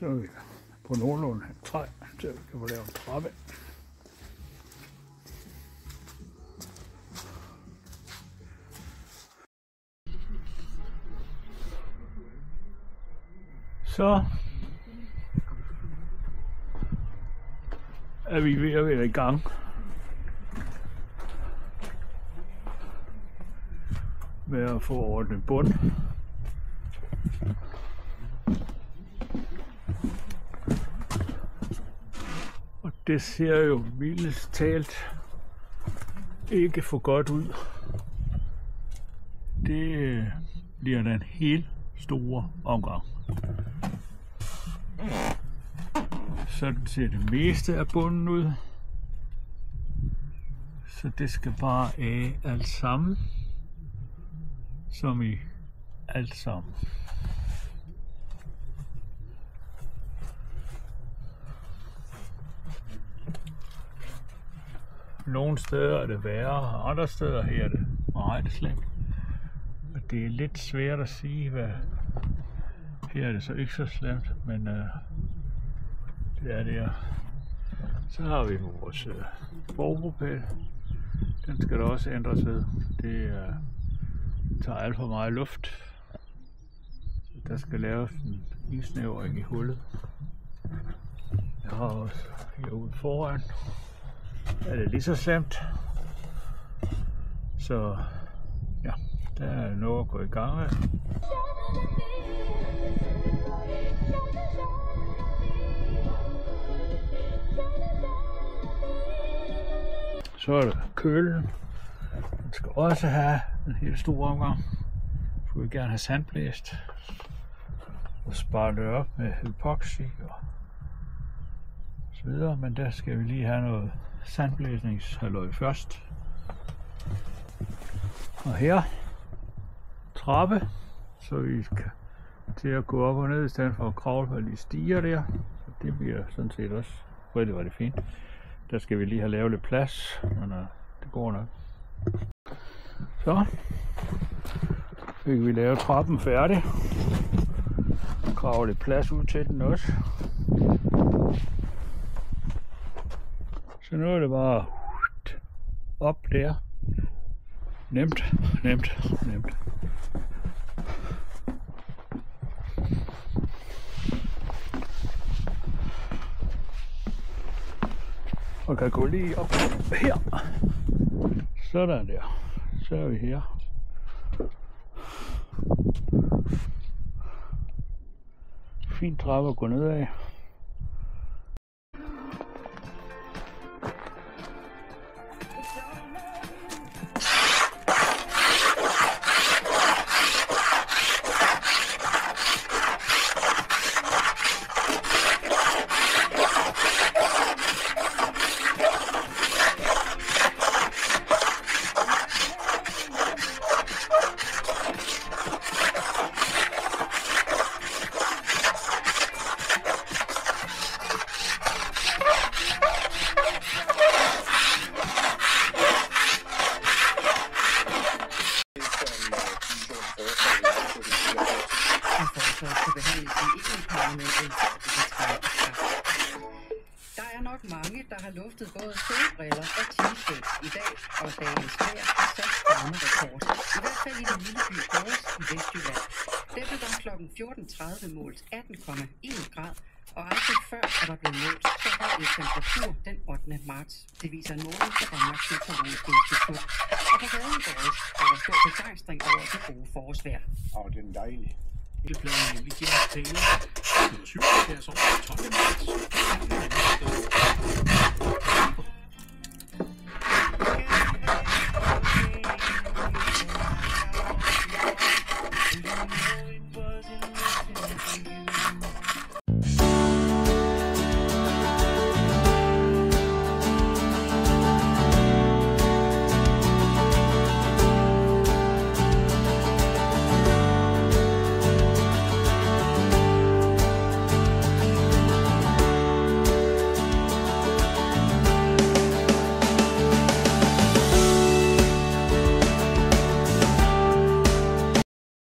Så er vi på nogenlunde træ, så vi kan få lavet en trappe. Så er vi ved at være i gang med at få ordnet bund. Og det ser jo mildest talt ikke for godt ud. Det bliver den helt store omgang. Sådan ser det meste af bunden ud. Så det skal bare af alt sammen. Som i alt sammen. Nogle steder er det værre, og andre steder her er det meget slemt. Og det er lidt svært at sige, hvad her er det så ikke så slemt, men det er det her. Så har vi vores borgropæl. Den skal der også ændres ved. Det tager alt for meget luft. Der skal laves en indsnævring i hullet. Jeg har også herude foran. Er det lige så slemt. Så ja, der er noget at gå i gang med. Så er der kølen. Den skal også have en helt stor omgang. Vi vil gerne have sandblæst. Og spare det op med epoxy og så videre. Men der skal vi lige have noget sandblæsningshalløj først. Og her trappe, så vi skal til at gå op og ned i stedet for at kravle på de stiger der. Så det bliver sådan set også rigtig fint. Der skal vi lige have lavet lidt plads, men det går nok. Så fik vi lavet trappen færdig. Kravle lidt plads ud til den også. Så nu er det bare op der. Nemt. Og kan gå lige op her. Sådan der. Så er vi her. Fint trappe at gå ned af. Der er nok mange, der har luftet både solbriller og t-shirt i dag, og dagens vejr har sat varmerekord. I hvert fald i den lille by Aarhus i Vestjylland. Der blev der kl. 14.30 målt 18,1 grad, og aldrig før er der blevet målt så høj en temperatur den 8. marts. Det viser en måling fra Danmarks Meteorologiske Institut. Og på gaden i Aarhus er der stor begejstring over det gode forårsvejr. Det er dejligt. Pladen vi giver os tale. Det var 7 år, 12. marts.